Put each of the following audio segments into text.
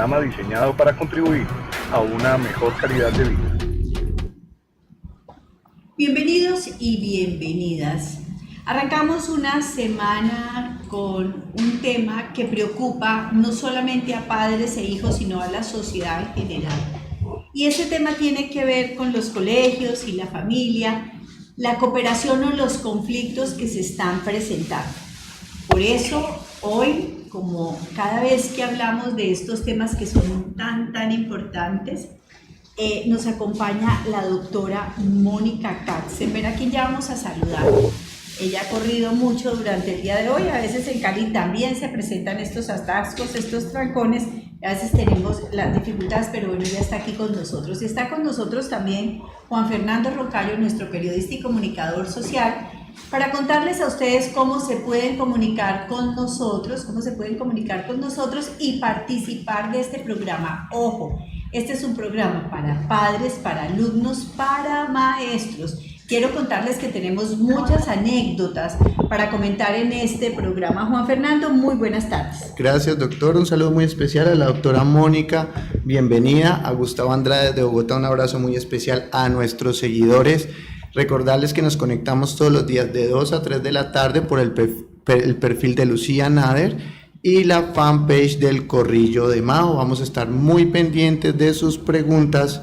programa diseñado para contribuir a una mejor calidad de vida. Bienvenidos y bienvenidas. Arrancamos una semana con un tema que preocupa no solamente a padres e hijos, sino a la sociedad en general. Y ese tema tiene que ver con los colegios y la familia, la cooperación o los conflictos que se están presentando. Por eso, hoy, como cada vez que hablamos de estos temas que son tan importantes, nos acompaña la doctora Mónica Katzenberg, a quien ya vamos a saludar. Ella ha corrido mucho durante el día de hoy, a veces en Cali también se presentan estos atascos, estos trancones, a veces tenemos las dificultades, pero bueno, ella está aquí con nosotros. Y está con nosotros también Juan Fernando Rocayo, nuestro periodista y comunicador social, para contarles a ustedes cómo se pueden comunicar con nosotros, y participar de este programa. Ojo, este es un programa para padres, para alumnos, para maestros. Quiero contarles que tenemos muchas anécdotas para comentar en este programa. Juan Fernando, muy buenas tardes. Gracias, doctor. Un saludo muy especial a la doctora Mónica. Bienvenida. A Gustavo Andrade de Bogotá, un abrazo muy especial a nuestros seguidores. Recordarles que nos conectamos todos los días de 2 a 3 de la tarde por el perfil de Lucía Nader y la fanpage del Corrillo de Mao. Vamos a estar muy pendientes de sus preguntas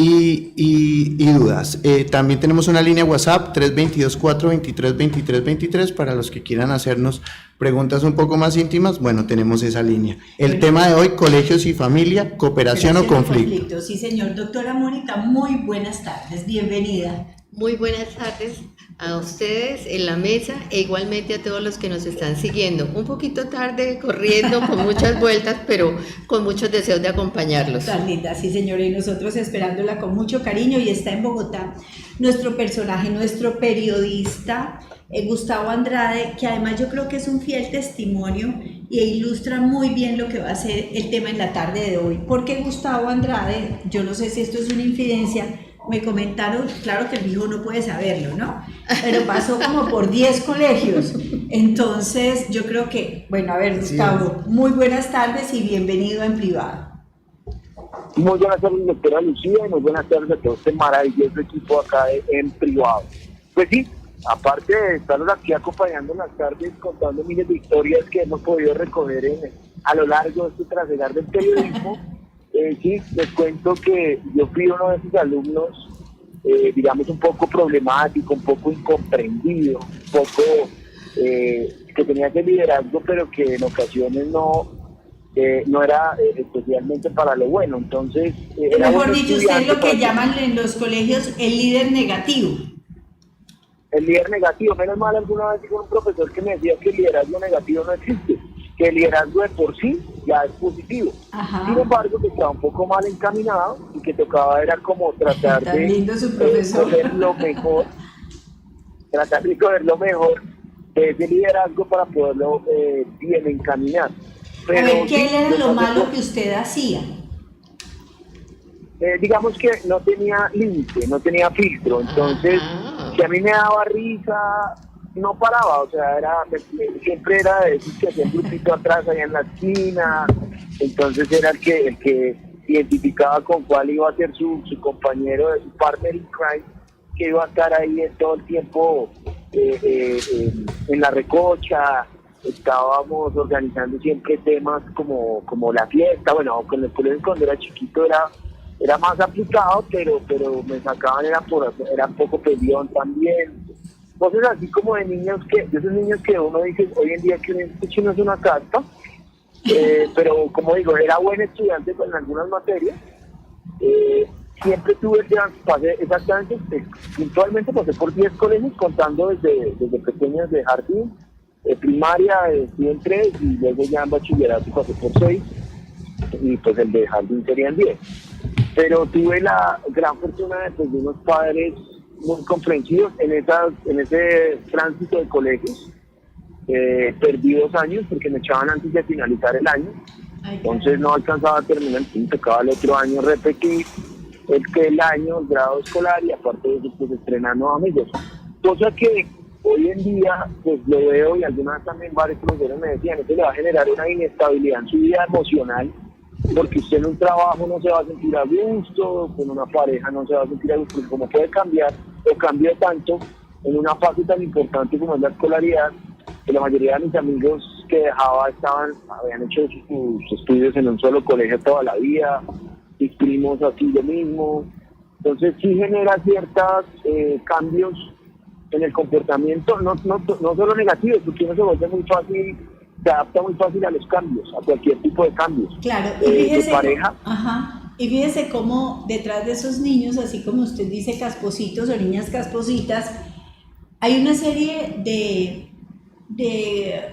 y dudas. También tenemos una línea WhatsApp 322-423-2323 para los que quieran hacernos preguntas un poco más íntimas. Bueno, tenemos esa línea. El tema de hoy, colegios y familia, cooperación o conflicto. Sí, señor. Doctora Mónica, muy buenas tardes. Bienvenida. Muy buenas tardes a ustedes en la mesa e igualmente a todos los que nos están siguiendo. Un poquito tarde, corriendo, con muchas vueltas, pero con muchos deseos de acompañarlos. Tan linda, sí señora, y nosotros esperándola con mucho cariño. Y está en Bogotá nuestro personaje, nuestro periodista, Gustavo Andrade, que además yo creo que es un fiel testimonio e ilustra muy bien lo que va a ser el tema en la tarde de hoy. Porque Gustavo Andrade, yo no sé si esto es una infidencia, me comentaron, claro que el hijo no puede saberlo, ¿no? Pero pasó como por 10 colegios. Entonces, yo creo que, bueno, a ver, Gustavo, muy buenas tardes y bienvenido en privado. Muy buenas tardes, doctora Lucía, y muy buenas tardes a todo este maravilloso equipo acá en privado. Pues sí, aparte de estarnos aquí acompañando en las tardes, contando miles de historias que hemos podido recoger a lo largo de este trasegar del periodismo, sí, les cuento que yo fui uno de esos alumnos, digamos, un poco problemático, un poco incomprendido, un poco que tenía ese liderazgo, pero que en ocasiones no era especialmente para lo bueno. Entonces, mejor dicho, usted es lo que llaman en los colegios el líder negativo. El líder negativo. Menos mal, alguna vez dijo un profesor que me decía que el liderazgo negativo no existe, que el liderazgo de por sí ya es positivo. Ajá. Sin embargo, que estaba un poco mal encaminado y que tocaba era como tratar de coger lo mejor, de ese liderazgo para poderlo bien encaminar. Pero, a ver, ¿qué era lo malo que usted hacía? Digamos que no tenía límite, no tenía filtro, entonces si a mí me daba risa, no paraba, o sea, siempre era de esos que hacía un grupito atrás allá en la esquina, entonces era el que identificaba con cuál iba a ser su compañero, su partner in crime, que iba a estar ahí todo el tiempo en la recocha. Estábamos organizando siempre temas como la fiesta. Bueno, con el colegio cuando era chiquito era más aplicado, pero me sacaban, era un poco peleón también. Cosas así como de esos niños que uno dice hoy en día que un no es una casta, pero como digo, era buen estudiante con algunas materias. Siempre tuve pasé exactamente, puntualmente pasé por 10 colegios, contando desde pequeños de jardín, primaria, estuve en 3 y luego ya en bachillerato pasé por 6 y pues el de jardín serían 10. Pero tuve la gran fortuna de unos padres muy comprensivos en ese tránsito de colegios. Perdí 2 años porque me echaban antes de finalizar el año, entonces no alcanzaba a terminar, tocaba el otro año repetir el año, el grado escolar, y aparte de eso pues estrenar nuevos amigos, cosa que hoy en día pues lo veo, y algunas también varios profesores me decían, eso le va a generar una inestabilidad en su vida emocional porque usted en un trabajo no se va a sentir a gusto, con una pareja no se va a sentir a gusto, porque como puede cambiar, o cambia tanto en una fase tan importante como es la escolaridad, que la mayoría de mis amigos que dejaba habían hecho sus estudios en un solo colegio toda la vida, mis primos así lo mismo. Entonces sí genera ciertos cambios en el comportamiento, no solo negativos, porque uno se vuelve muy fácil, se adapta muy fácil a los cambios, a cualquier tipo de cambios. Claro, y fíjese, de pareja. Ajá, y fíjese cómo detrás de esos niños, así como usted dice caspositos o niñas caspositas, hay una serie de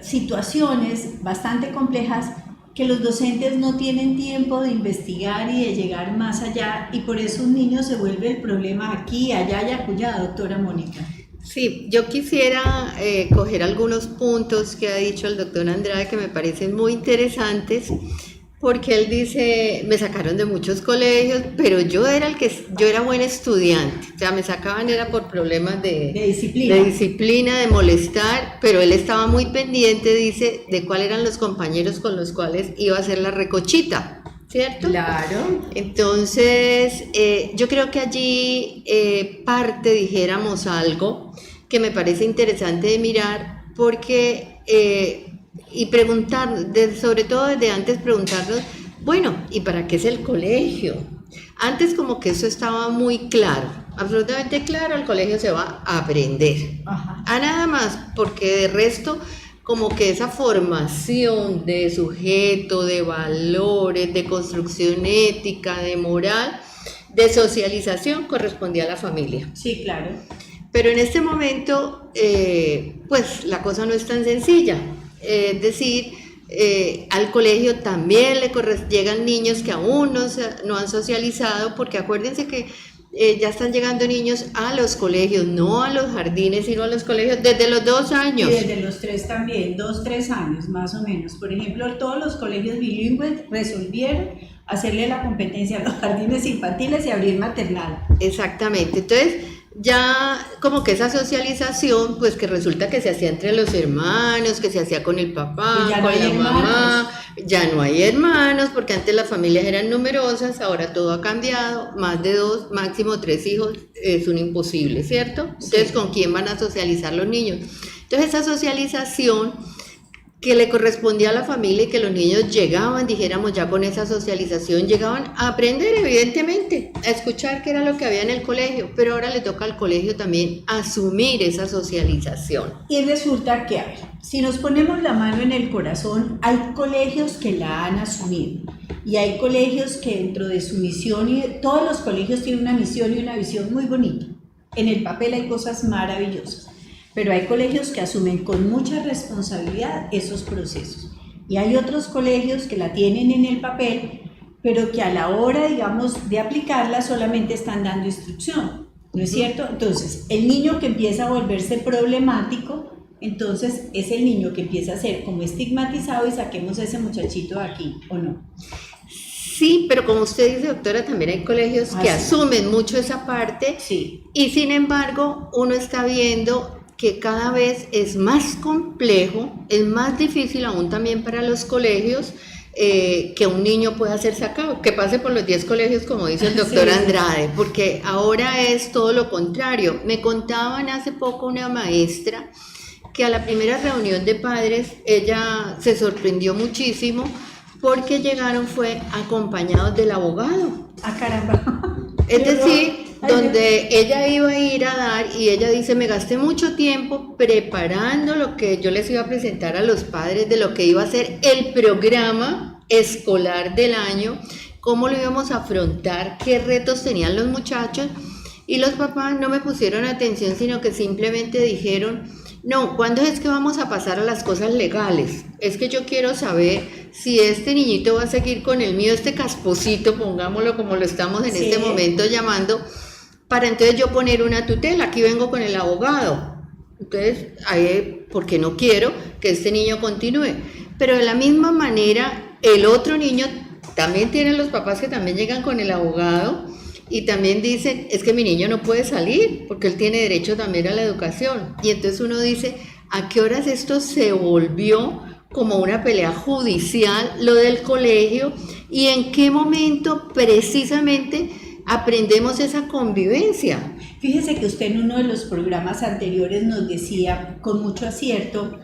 situaciones bastante complejas que los docentes no tienen tiempo de investigar y de llegar más allá, y por eso un niño se vuelve el problema aquí, allá y acullá, doctora Mónica. Sí, yo quisiera coger algunos puntos que ha dicho el doctor Andrade que me parecen muy interesantes, porque él dice, me sacaron de muchos colegios, pero yo era buen estudiante, o sea, me sacaban era por problemas de disciplina, de molestar, pero él estaba muy pendiente, dice, de cuáles eran los compañeros con los cuales iba a hacer la recochita, ¿cierto? Claro. Entonces, yo creo que allí parte, dijéramos algo, que me parece interesante de mirar, porque... y preguntar, sobre todo desde antes preguntarnos, bueno, ¿y para qué es el colegio? Antes como que eso estaba muy claro, absolutamente claro, el colegio se va a aprender. Ajá. A nada más, porque de resto como que esa formación de sujeto, de valores, de construcción ética, de moral, de socialización correspondía a la familia. Sí, claro. Pero en este momento, pues la cosa no es tan sencilla. Es decir, al colegio también llegan niños que aún no han socializado, porque acuérdense que ya están llegando niños a los colegios, no a los jardines, sino a los colegios desde los 2 años. Y desde los 3 también, 2, 3 años más o menos. Por ejemplo, todos los colegios bilingües resolvieron hacerle la competencia a los jardines infantiles y abrir maternal. Exactamente, entonces ya como que esa socialización, pues que resulta que se hacía entre los hermanos, que se hacía con el papá, no con la mamá, hermanos. ya no hay hermanos, porque antes las familias eran numerosas, ahora todo ha cambiado, más de 2, máximo 3 hijos es un imposible, ¿cierto? Entonces, ¿con quién van a socializar los niños? Entonces, esa socialización que le correspondía a la familia y que los niños llegaban, dijéramos ya con esa socialización, llegaban a aprender evidentemente, a escuchar qué era lo que había en el colegio, pero ahora le toca al colegio también asumir esa socialización. Y resulta que, a ver, si nos ponemos la mano en el corazón, hay colegios que la han asumido y hay colegios que dentro de su misión, y todos los colegios tienen una misión y una visión muy bonita. En el papel hay cosas maravillosas. Pero hay colegios que asumen con mucha responsabilidad esos procesos. Y hay otros colegios que la tienen en el papel, pero que a la hora, digamos, de aplicarla solamente están dando instrucción, ¿no es cierto? Entonces, el niño que empieza a volverse problemático, entonces es el niño que empieza a ser como estigmatizado y saquemos a ese muchachito de aquí, ¿o no? Sí, pero como usted dice, doctora, también hay colegios que asumen mucho esa parte, sí. Y sin embargo uno está viendo que cada vez es más complejo, es más difícil aún también para los colegios que un niño pueda ser sacado, que pase por los 10 colegios como dice el doctor Andrade, porque ahora es todo lo contrario. Me contaban hace poco una maestra que a la primera reunión de padres ella se sorprendió muchísimo porque llegaron fue acompañados del abogado. ¡Ah, caramba! Es decir, donde ella iba a ir a dar y ella dice, me gasté mucho tiempo preparando lo que yo les iba a presentar a los padres de lo que iba a ser el programa escolar del año, cómo lo íbamos a afrontar, qué retos tenían los muchachos, y los papás no me pusieron atención, sino que simplemente dijeron, no, ¿cuándo es que vamos a pasar a las cosas legales? Es que yo quiero saber si este niñito va a seguir con el mío, este casposito, pongámoslo como lo estamos en este momento llamando, para entonces yo poner una tutela. Aquí vengo con el abogado. Entonces, porque no quiero que este niño continúe. Pero de la misma manera, el otro niño también tiene los papás que también llegan con el abogado y también dicen, es que mi niño no puede salir porque él tiene derecho también a la educación. Y entonces uno dice, ¿a qué horas esto se volvió como una pelea judicial lo del colegio, y en qué momento precisamente aprendemos esa convivencia. Fíjese que usted en uno de los programas anteriores nos decía con mucho acierto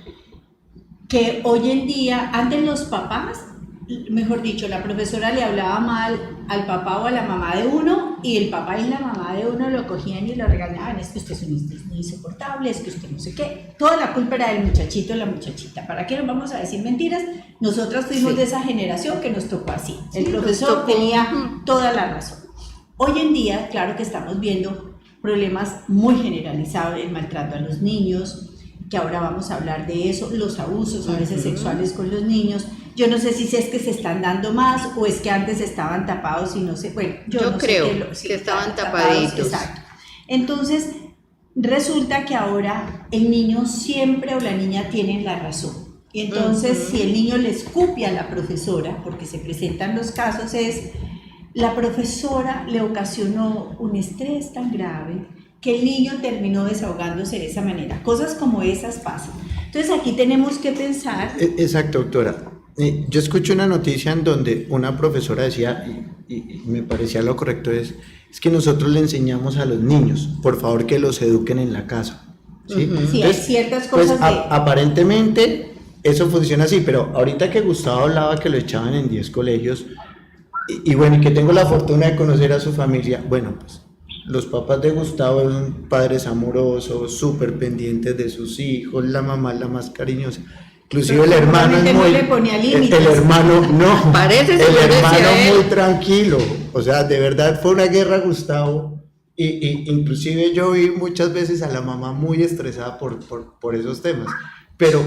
que hoy en día, antes los papás, mejor dicho, la profesora le hablaba mal al papá o a la mamá de uno, y el papá y la mamá de uno lo cogían y lo regañaban: es que usted es un insoportable, es que usted no sé qué. Toda la culpa era del muchachito o la muchachita. ¿Para qué nos vamos a decir mentiras? Nosotras fuimos de esa generación que nos tocó así. El profesor tenía toda la razón. Hoy en día, claro que estamos viendo problemas muy generalizados, el maltrato a los niños, que ahora vamos a hablar de eso, los abusos a veces sexuales con los niños. Yo no sé si es que se están dando más o es que antes estaban tapados y no sé, bueno, yo no creo sé que estaban tapaditos. Exacto. Entonces, resulta que ahora el niño siempre o la niña tienen la razón. Y entonces, si el niño le escupe a la profesora, porque se presentan los casos, es la profesora le ocasionó un estrés tan grave que el niño terminó desahogándose de esa manera. Cosas como esas pasan. Entonces, aquí tenemos que pensar... Exacto, doctora. Yo escuché una noticia en donde una profesora decía, y me parecía lo correcto, es que nosotros le enseñamos a los niños, por favor, que los eduquen en la casa. ¿Sí? Sí, hay ciertas cosas pues, aparentemente eso funciona así, pero ahorita que Gustavo hablaba que lo echaban en 10 colegios, y bueno, y que tengo la fortuna de conocer a su familia, bueno, pues los papás de Gustavo son padres amorosos, súper pendientes de sus hijos, la mamá es la más cariñosa. Inclusive el hermano es muy... le ponía límites. El hermano, no, Parece el hermano muy tranquilo. O sea, de verdad fue una guerra, Gustavo. Y inclusive yo vi muchas veces a la mamá muy estresada por esos temas. Pero,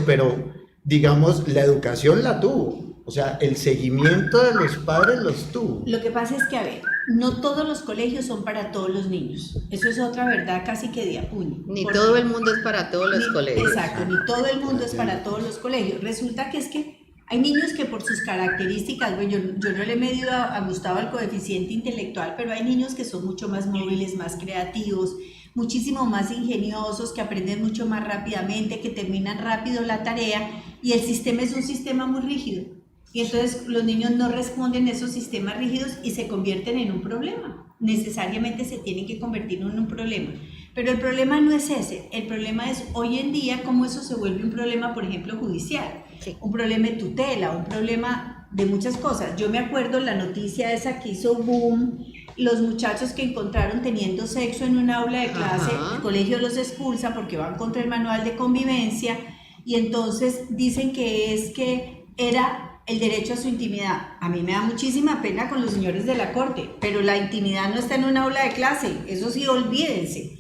digamos, la educación la tuvo. O sea, el seguimiento de los padres los tuvo. Lo que pasa es que, a ver, no todos los colegios son para todos los niños. Eso es otra verdad casi que de apuño. Ni todo el mundo es para todos los colegios. Exacto, ni todo el mundo es para todos los colegios. Resulta que es que hay niños que por sus características, bueno, yo no le he medido a Gustavo el coeficiente intelectual, pero hay niños que son mucho más móviles, más creativos, muchísimo más ingeniosos, que aprenden mucho más rápidamente, que terminan rápido la tarea, y el sistema es un sistema muy rígido. Y entonces los niños no responden a esos sistemas rígidos y se convierten en un problema. Necesariamente se tienen que convertir en un problema. Pero el problema no es ese. El problema es hoy en día cómo eso se vuelve un problema, por ejemplo, judicial. Sí. Un problema de tutela, un problema de muchas cosas. Yo me acuerdo la noticia esa que hizo boom, los muchachos que encontraron teniendo sexo en un aula de clase, el colegio los expulsa porque van contra el manual de convivencia, y entonces dicen que era el derecho a su intimidad. A mí me da muchísima pena con los señores de la corte, pero la intimidad no está en un aula de clase, eso sí, olvídense.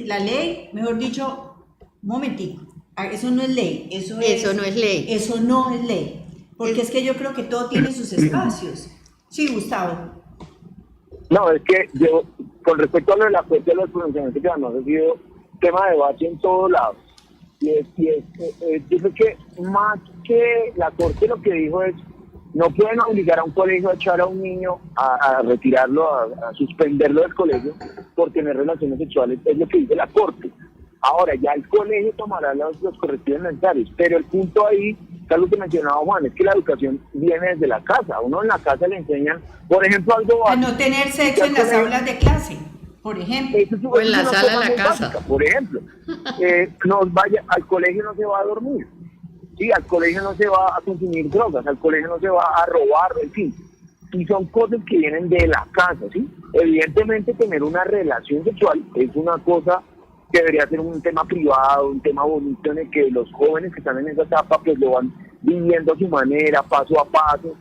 La ley, mejor dicho, un momentico, eso no es ley, eso no es ley, porque es que yo creo que todo tiene sus espacios. Sí, Gustavo. No, es que yo, con respecto a lo de la corte de los pronunciamientos, que además ha sido tema de debate en todos lados, yo creo que más que la corte lo que dijo es: no pueden obligar a un colegio a echar a un niño, a retirarlo, a suspenderlo del colegio por tener relaciones sexuales. Es lo que dice la corte. Ahora ya el colegio tomará los correctivos necesarios, pero el punto ahí, que es lo que mencionaba Juan, es que la educación viene desde la casa. Uno en la casa le enseñan, por ejemplo, algo a no tener sexo en las aulas de clase, por ejemplo, o en la sala de la casa. Básica, por ejemplo, al colegio no se va a dormir, sí, al colegio no se va a consumir drogas, al colegio no se va a robar, en fin, y son cosas que vienen de la casa, sí. Evidentemente tener una relación sexual es una cosa que debería ser un tema privado, un tema bonito en el que los jóvenes que están en esa etapa pues lo van viviendo a su manera, paso a paso,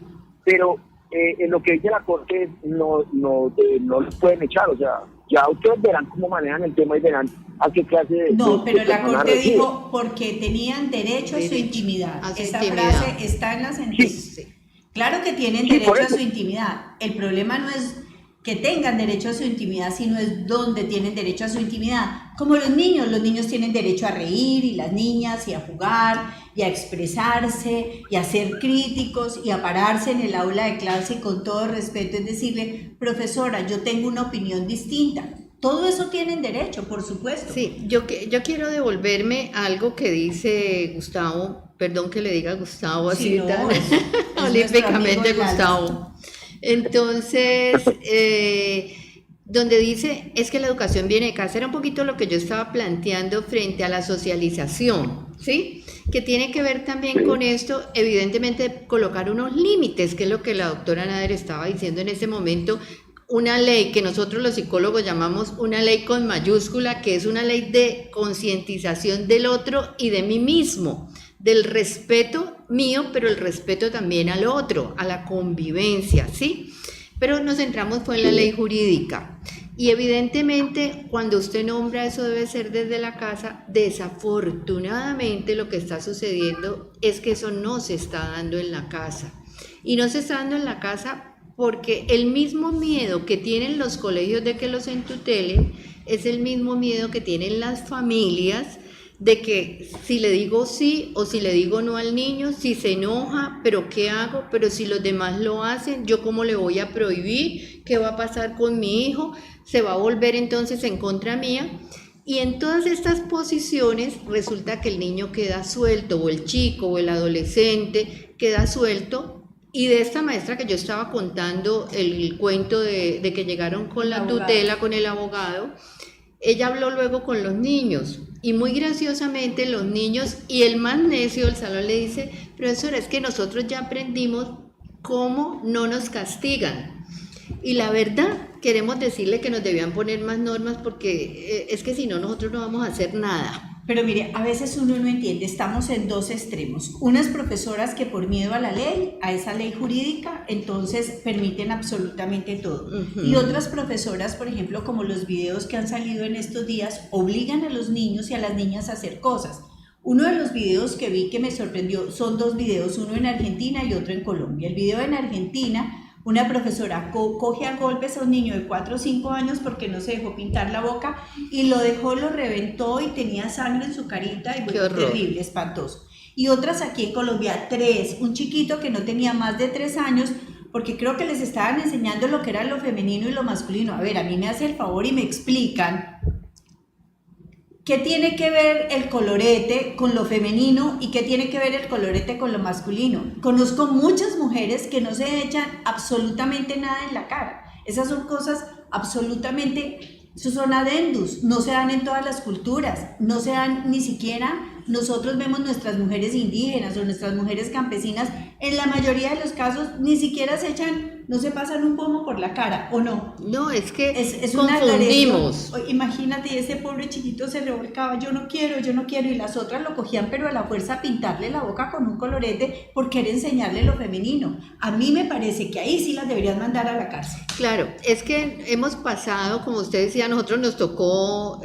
pero en lo que dice la corte es no los pueden echar, o sea, ya ustedes verán cómo manejan el tema y verán a qué clase de... No, pero la corte dijo porque tenían derecho a su intimidad. Esa frase está en la sentencia. Sí. Claro que tienen derecho a su intimidad. El problema no es que tengan derecho a su intimidad, sino es dónde tienen derecho a su intimidad. Como los niños tienen derecho a reír, y las niñas, y a jugar, y a expresarse, y a ser críticos, y a pararse en el aula de clase y con todo respeto es decirle: profesora, yo tengo una opinión distinta. Todo eso tienen derecho, por supuesto. Sí, yo quiero devolverme a algo que dice Gustavo, perdón que le diga Gustavo así, Sí, no, tan es olímpicamente nuestro amigo Gustavo. Entonces, donde dice, es que la educación viene de casa, era un poquito lo que yo estaba planteando frente a la socialización, ¿sí? Que tiene que ver también con esto, evidentemente, colocar unos límites, que es lo que la doctora Nader estaba diciendo en ese momento, una ley que nosotros los psicólogos llamamos una ley con mayúscula, que es una ley de concientización del otro y de mí mismo, del respeto mío, pero el respeto también al otro, a la convivencia, ¿sí? Pero nos centramos fue en la ley jurídica. Y evidentemente, cuando usted nombra eso debe ser desde la casa. Desafortunadamente, lo que está sucediendo es que eso no se está dando en la casa. Y no se está dando en la casa porque el mismo miedo que tienen los colegios de que los entutelen es el mismo miedo que tienen las familias de que si le digo sí o si le digo no al niño, si se enoja, pero ¿qué hago? Pero si los demás lo hacen, ¿yo cómo le voy a prohibir? ¿Qué va a pasar con mi hijo? ¿Se va a volver entonces en contra mía? Y en todas estas posiciones resulta que el niño queda suelto, o el chico o el adolescente queda suelto. Y de esta maestra que yo estaba contando el cuento de que llegaron con la tutela, con el abogado, ella habló luego con los niños y muy graciosamente los niños y el más necio del salón le dice, profesora, es que nosotros ya aprendimos cómo no nos castigan. Y la verdad, queremos decirle que nos debían poner más normas porque es que si no, nosotros no vamos a hacer nada. Pero mire, a veces uno no entiende, estamos en dos extremos. Unas profesoras que por miedo a la ley, a esa ley jurídica, entonces permiten absolutamente todo. Y otras profesoras, por ejemplo, como los videos que han salido en estos días, obligan a los niños y a las niñas a hacer cosas. Uno de los videos que vi que me sorprendió, son dos videos, uno en Argentina y otro en Colombia. El video en Argentina, una profesora coge a golpes a un niño de 4 o 5 años porque no se dejó pintar la boca y lo reventó y tenía sangre en su carita y fue terrible, espantoso. Y otras aquí en Colombia, 3, un chiquito que no tenía más de 3 años porque creo que les estaban enseñando lo que era lo femenino y lo masculino. A ver, a mí me hace el favor y me explican ¿qué tiene que ver el colorete con lo femenino y qué tiene que ver el colorete con lo masculino? Conozco muchas mujeres que no se echan absolutamente nada en la cara. Esas son cosas absolutamente, esos son adendus, no se dan en todas las culturas, no se dan ni siquiera, nosotros vemos nuestras mujeres indígenas o nuestras mujeres campesinas, en la mayoría de los casos ni siquiera se echan, no se pasan un pomo por la cara, ¿o no? No, es que es confundimos. Imagínate, ese pobre chiquito se revolcaba, yo no quiero, y las otras lo cogían, pero a la fuerza a pintarle la boca con un colorete por querer enseñarle lo femenino. A mí me parece que ahí sí las deberían mandar a la cárcel. Claro, es que hemos pasado, como usted decía, a nosotros nos tocó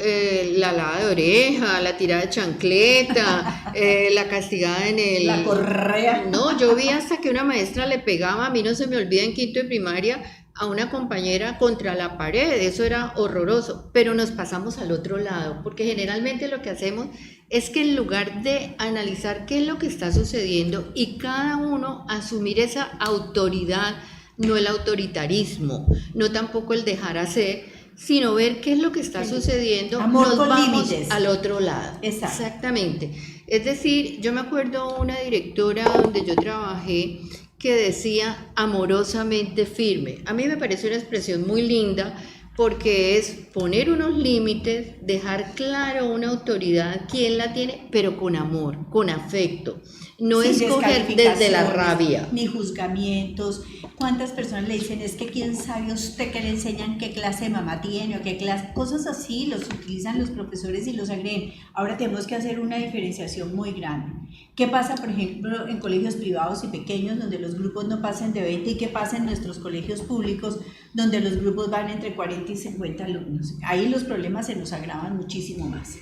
la lavada de oreja, la tirada de chancleta, la castigada en la correa. No, yo vi hasta que una maestra le pegaba, a mí no se me olvida en quinto de primaria, a una compañera contra la pared, eso era horroroso, pero nos pasamos al otro lado, porque generalmente lo que hacemos es que en lugar de analizar qué es lo que está sucediendo y cada uno asumir esa autoridad, no el autoritarismo, no tampoco el dejar hacer, sino ver qué es lo que está sucediendo, amor nos con vamos límites. al otro lado. Exactamente. Es decir, yo me acuerdo una directora donde yo trabajé que decía amorosamente firme. A mí me parece una expresión muy linda porque es poner unos límites, dejar claro una autoridad, quién la tiene, pero con amor, con afecto. No es coger desde la rabia. Ni juzgamientos. ¿Cuántas personas le dicen, es que quién sabe usted que le enseñan qué clase de mamá tiene o qué clase? Cosas así los utilizan los profesores y los agreden. Ahora tenemos que hacer una diferenciación muy grande. ¿Qué pasa, por ejemplo, en colegios privados y pequeños donde los grupos no pasen de 20 y qué pasa en nuestros colegios públicos donde los grupos van entre 40 y 50 alumnos? Ahí los problemas se nos agravan muchísimo más.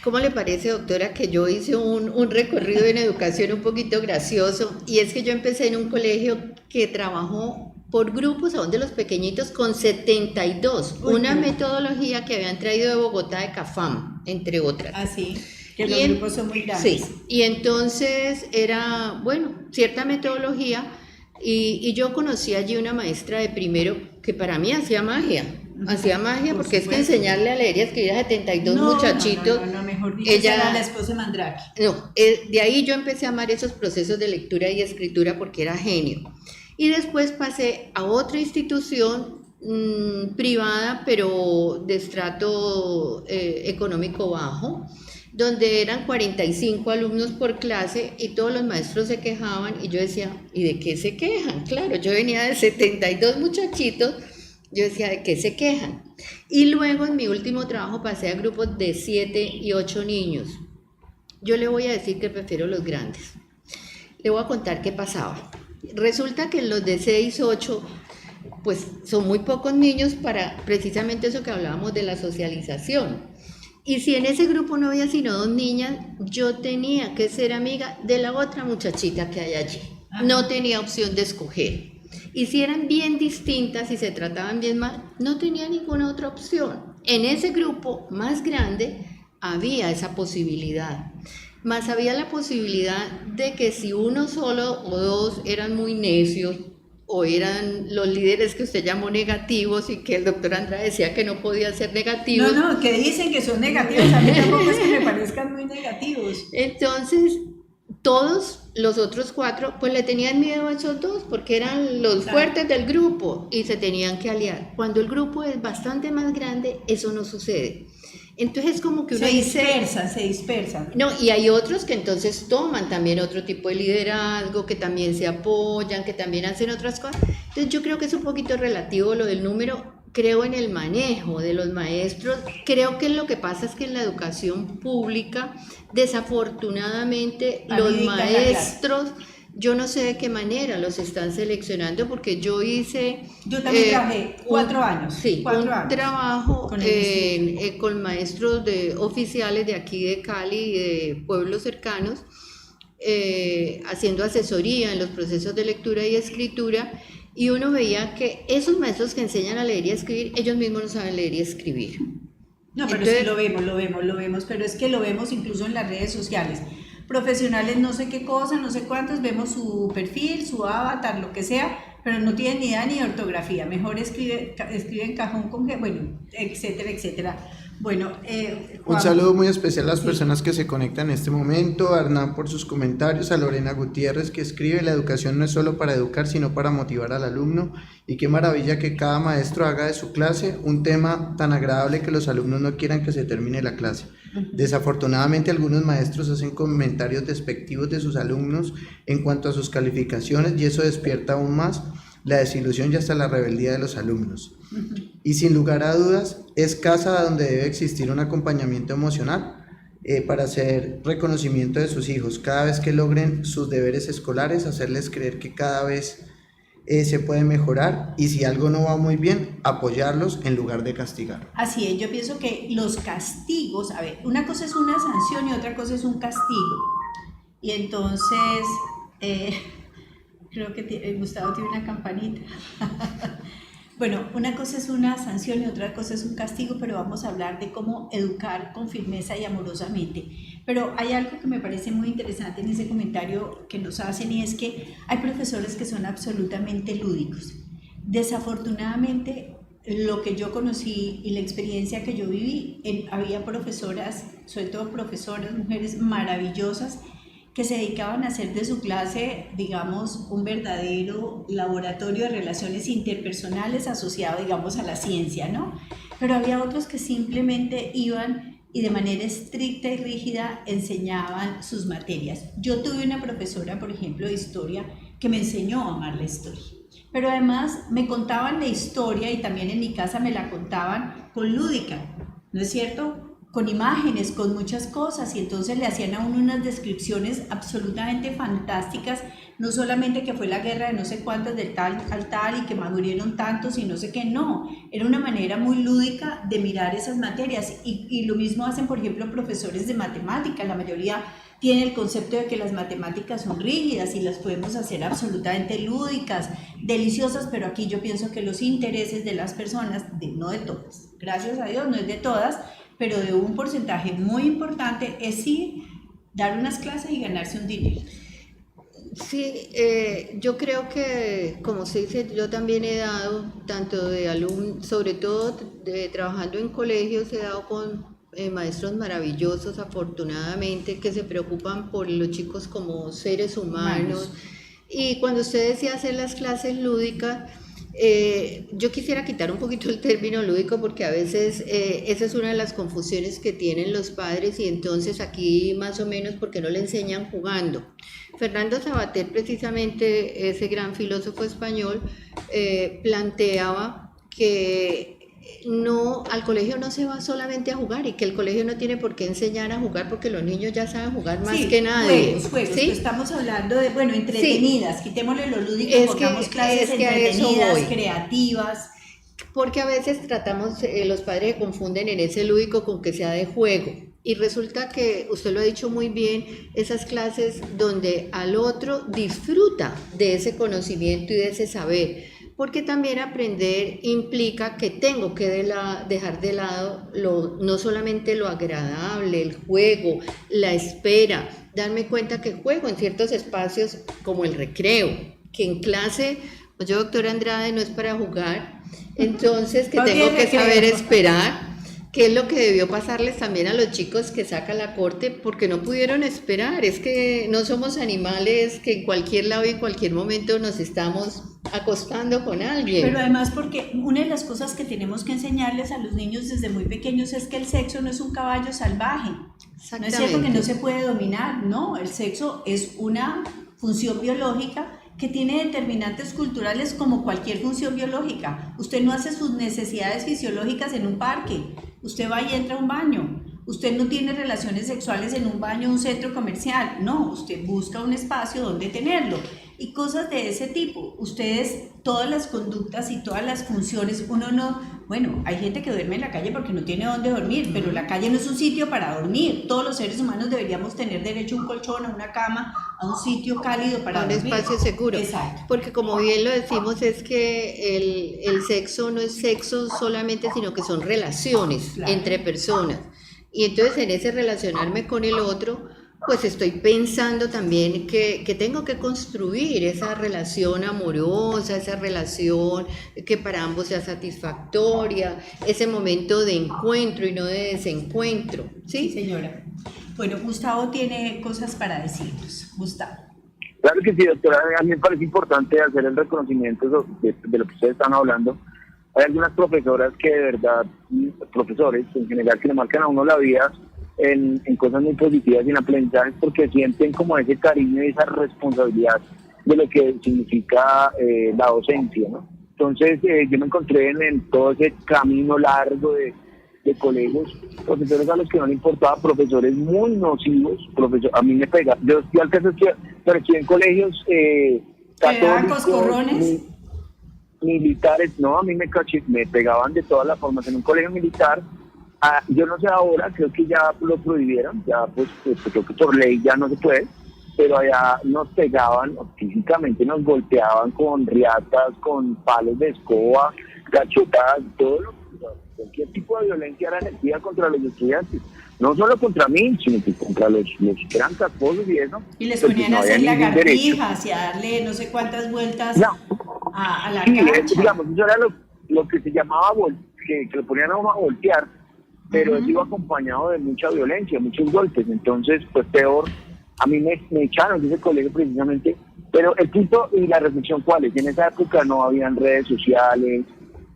¿Cómo le parece, doctora, que yo hice un recorrido en educación un poquito gracioso? Y es que yo empecé en un colegio que trabajó por grupos, aún de los pequeñitos, con 72. Una metodología que habían traído de Bogotá, de CAFAM, entre otras. Así, que los grupos son muy grandes. Sí, y entonces era, bueno, cierta metodología. Y yo conocí allí una maestra de primero que para mí hacía magia. hacía magia, Por porque es que supuesto. enseñarle a leer y a escribir a 72 No, muchachitos. no, mejor dicho, ella- esa era la esposa de Mandrake. No, de ahí yo empecé a amar esos procesos de lectura y escritura porque era genio. Y después pasé a otra institución privada, pero de estrato económico bajo, donde eran 45 alumnos por clase y todos los maestros se quejaban y yo decía, ¿y de qué se quejan? Claro, yo venía de 72 muchachitos, yo decía, ¿de qué se quejan? Y luego en mi último trabajo pasé a grupos de 7 y 8 niños. Yo le voy a decir que prefiero los grandes. Le voy a contar qué pasaba. Resulta que los de 6, 8, pues son muy pocos niños para precisamente eso que hablábamos de la socialización. Y si en ese grupo no había sino 2 niñas, yo tenía que ser amiga de la otra muchachita que hay allí. No tenía opción de escoger. Y si eran bien distintas y se trataban bien mal, no tenía ninguna otra opción. En ese grupo más grande había esa posibilidad. Más había la posibilidad de que si uno solo o 2 eran muy necios o eran los líderes que usted llamó negativos y que el doctor Andrade decía que no podían ser negativos. No, que dicen que son negativos, a mí tampoco es que me parezcan muy negativos. Entonces, todos los otros 4 pues le tenían miedo a esos 2 porque eran los fuertes del grupo y se tenían que aliar. Cuando el grupo es bastante más grande, eso no sucede. Entonces como que uno se dispersan. No, y hay otros que entonces toman también otro tipo de liderazgo, que también se apoyan, que también hacen otras cosas. Entonces yo creo que es un poquito relativo lo del número. Creo en el manejo de los maestros. Creo que lo que pasa es que en la educación pública, desafortunadamente, los maestros, yo no sé de qué manera los están seleccionando, porque yo también trabajé 4 años. Sí, 4 un años trabajo con maestros oficiales de aquí de Cali y de pueblos cercanos, haciendo asesoría en los procesos de lectura y escritura. Y uno veía que esos maestros que enseñan a leer y a escribir, ellos mismos no saben leer y escribir. No, pero Entonces, sí lo vemos, pero es que lo vemos incluso en las redes sociales. Profesionales no sé qué cosa, no sé cuántos, vemos su perfil, su avatar, lo que sea, pero no tienen ni idea ni de ortografía. Mejor escriben cajón con G, bueno, etcétera, etcétera. Bueno, un saludo muy especial a las personas que se conectan en este momento, a Hernán por sus comentarios, a Lorena Gutiérrez que escribe: la educación no es solo para educar, sino para motivar al alumno, y qué maravilla que cada maestro haga de su clase un tema tan agradable que los alumnos no quieran que se termine la clase. Desafortunadamente algunos maestros hacen comentarios despectivos de sus alumnos en cuanto a sus calificaciones, y eso despierta aún más la desilusión y hasta la rebeldía de los alumnos. Y sin lugar a dudas, es casa donde debe existir un acompañamiento emocional para hacer reconocimiento de sus hijos. Cada vez que logren sus deberes escolares, hacerles creer que cada vez se puede mejorar, y si algo no va muy bien, apoyarlos en lugar de castigar. Así es, yo pienso que los castigos, a ver, una cosa es una sanción y otra cosa es un castigo. Y entonces, creo que Gustavo tiene una campanita. Bueno, una cosa es una sanción y otra cosa es un castigo, pero vamos a hablar de cómo educar con firmeza y amorosamente. Pero hay algo que me parece muy interesante en ese comentario que nos hacen, y es que hay profesores que son absolutamente lúdicos. Desafortunadamente, lo que yo conocí y la experiencia que yo viví, había profesoras, sobre todo profesoras, mujeres maravillosas, que se dedicaban a hacer de su clase, digamos, un verdadero laboratorio de relaciones interpersonales asociado, digamos, a la ciencia, ¿no? Pero había otros que simplemente iban y de manera estricta y rígida enseñaban sus materias. Yo tuve una profesora, por ejemplo, de historia, que me enseñó a amar la historia. Pero además me contaban la historia, y también en mi casa me la contaban con lúdica, ¿no es cierto?, con imágenes, con muchas cosas, y entonces le hacían a uno unas descripciones absolutamente fantásticas, no solamente que fue la guerra de no sé cuántas del tal al tal y que murieron tantos y no sé qué, no, era una manera muy lúdica de mirar esas materias, y lo mismo hacen, por ejemplo, profesores de matemáticas. La mayoría tiene el concepto de que las matemáticas son rígidas y las podemos hacer absolutamente lúdicas, deliciosas, pero aquí yo pienso que los intereses de las personas, no de todas, gracias a Dios no es de todas, pero de un porcentaje muy importante, es sí dar unas clases y ganarse un dinero. Sí, yo creo que, como se dice, yo también he dado, tanto de alumnos, sobre todo trabajando en colegios, he dado con maestros maravillosos, afortunadamente, que se preocupan por los chicos como seres humanos. Y cuando usted decía hacer las clases lúdicas, yo quisiera quitar un poquito el término lúdico porque a veces esa es una de las confusiones que tienen los padres y entonces aquí más o menos porque no le enseñan jugando. Fernando Savater, precisamente ese gran filósofo español, planteaba que al colegio no se va solamente a jugar y que el colegio no tiene por qué enseñar a jugar porque los niños ya saben jugar más que nadie. Juegos, ¿sí? Estamos hablando de, entretenidas, quitémosle lo lúdico, pongamos clases entretenidas, creativas. Porque a veces tratamos, los padres confunden en ese lúdico con que sea de juego. Y resulta que, usted lo ha dicho muy bien, esas clases donde al otro disfruta de ese conocimiento y de ese saber. Porque también aprender implica que tengo que dejar de lado no solamente lo agradable, el juego, la espera, darme cuenta que juego en ciertos espacios como el recreo, que en clase, pues yo, doctora Andrade, no es para jugar, entonces que tengo que saber esperar. ¿Qué es lo que debió pasarles también a los chicos que saca la corte? Porque no pudieron esperar, es que no somos animales que en cualquier lado y en cualquier momento nos estamos acostando con alguien. Pero además porque una de las cosas que tenemos que enseñarles a los niños desde muy pequeños es que el sexo no es un caballo salvaje. No es cierto que no se puede dominar, no, el sexo es una función biológica que tiene determinantes culturales como cualquier función biológica. Usted no hace sus necesidades fisiológicas en un parque, usted va y entra a un baño. Usted no tiene relaciones sexuales en un baño o un centro comercial, no, usted busca un espacio donde tenerlo y cosas de ese tipo. Ustedes, todas las conductas y todas las funciones, hay gente que duerme en la calle porque no tiene dónde dormir, pero la calle no es un sitio para dormir. Todos los seres humanos deberíamos tener derecho a un colchón, a una cama, a un sitio cálido para dormir. Un espacio seguro. Exacto. Porque como bien lo decimos, es que el sexo no es sexo solamente, sino que son relaciones entre personas. Y entonces en ese relacionarme con el otro, pues estoy pensando también que tengo que construir esa relación amorosa, esa relación que para ambos sea satisfactoria, ese momento de encuentro y no de desencuentro. Sí, señora. Bueno, Gustavo tiene cosas para decirnos. Gustavo. Claro que sí, doctora. A mí me parece importante hacer el reconocimiento de lo que ustedes están hablando. Hay algunas profesoras que de verdad, profesores en general, que le marcan a uno la vida en cosas muy positivas y en aprendizajes porque sienten como ese cariño y esa responsabilidad de lo que significa la docencia, ¿no? Entonces yo me encontré en todo ese camino largo de colegios, profesores a los que no le importaba, profesores muy nocivos, a mí me pega, yo estudié en colegios católicos, militares, no, a mí me pegaban de todas las formas en un colegio militar. Yo no sé ahora, creo que ya lo prohibieron, ya pues creo que por ley ya no se puede, pero allá nos pegaban, físicamente nos golpeaban con riatas, con palos de escoba, cachetadas, cualquier tipo de violencia era ejercida contra los estudiantes, no solo contra mí, sino que contra los que eran casposos y eso. Y les ponían a hacer lagartijas y a darle no sé cuántas vueltas a la cancha. Digamos, eso era lo que se llamaba que lo ponían a voltear, pero eso iba acompañado de mucha violencia, muchos golpes, entonces pues peor. A mí me echaron de ese colegio precisamente, pero el punto y la reflexión cuál es, en esa época no habían redes sociales,